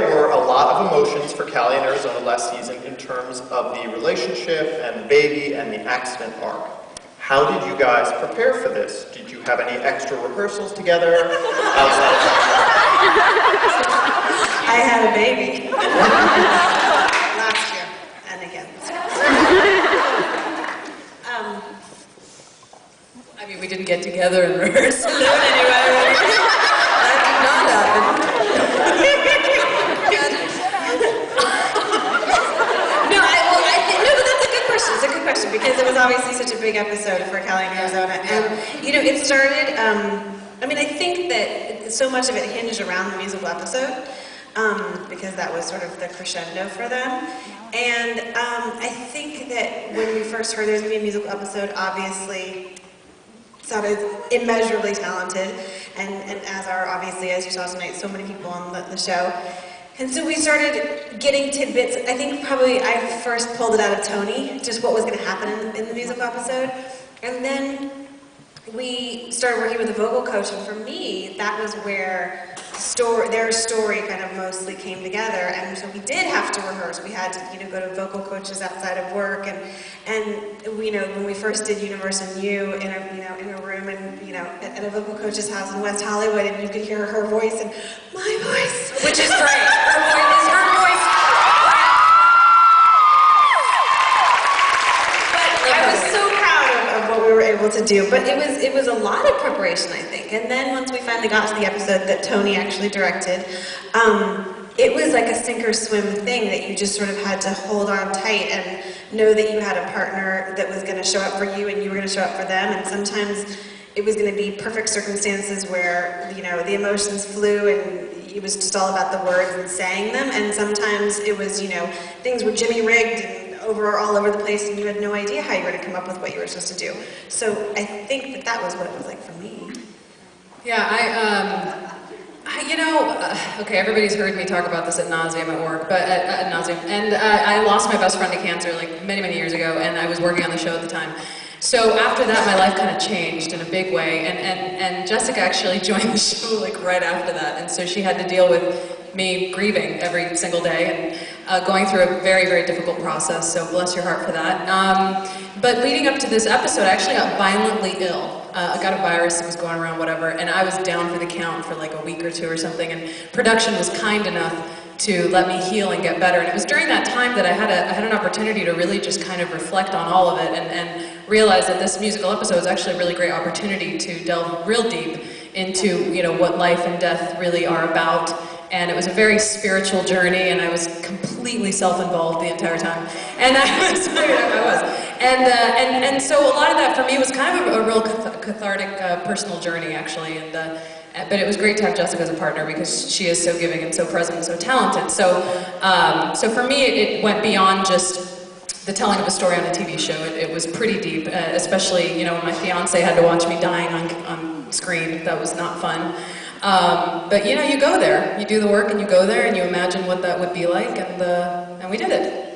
there were a lot of emotions for Callie and Arizona last season in terms of the relationship and the baby and the accident arc. How did you guys prepare for this? Did you have any extra rehearsals together? I had a baby. Last year, and again this year. I mean, we didn't get together and rehearse alone anyway. That did not happen. No, but that's a good question. It's a good question because it was obviously such a big episode for Callie and Arizona. And, you know, it started, I mean, I think that so much of it hinged around the musical episode because that was sort of the crescendo for them. And I think that when we first heard there was going to be a musical episode, obviously, sounded immeasurably talented, and as are obviously, as you saw tonight, so many people on the show. And so we started getting tidbits. I think probably I first pulled it out of Tony, just what was going to happen in the musical episode. And then we started working with a vocal coach, and for me, that was where their story kind of mostly came together. And so we did have to rehearse. We had to, you know, go to vocal coaches outside of work, and you know, when we first did Universe and You in a room and at a vocal coach's house in West Hollywood, and you could hear her voice and my voice, which is great. Her voice. But I was so proud of what we were able to do. But it was a lot of preparation, I think. And then once we finally got to the episode that Tony actually directed, it was like a sink or swim thing that you just sort of had to hold on tight and know that you had a partner that was going to show up for you and you were going to show up for them. And sometimes it was going to be perfect circumstances where, you know, the emotions flew and it was just all about the words and saying them. And sometimes it was, you know, things were jimmy rigged and all over the place and you had no idea how you were going to come up with what you were supposed to do. So I think that was what it was like for me. Yeah, okay, everybody's heard me talk about this ad nauseum at work, but ad nauseum. And I lost my best friend to cancer like many, many years ago, and I was working on the show at the time. So after that, my life kind of changed in a big way, and Jessica actually joined the show like right after that, and so she had to deal with me grieving every single day and going through a very, very difficult process, so bless your heart for that. But leading up to this episode, I actually got violently ill. I got a virus that was going around, whatever, and I was down for the count for like a week or two or something, and production was kind enough to let me heal and get better. And it was during that time that I had an opportunity to really just kind of reflect on all of it and realize that this musical episode is actually a really great opportunity to delve real deep into, you know, what life and death really are about. And it was a very spiritual journey, and I was completely self-involved the entire time. And I was. And so a lot of that for me was kind of a real cathartic personal journey, actually. But it was great to have Jessica as a partner because she is so giving and so present and so talented. So for me, it went beyond just the telling of a story on a TV show. It was pretty deep, especially, you know, when my fiance had to watch me dying on screen. That was not fun. But you know, you go there, you do the work and you go there and you imagine what that would be like, and we did it.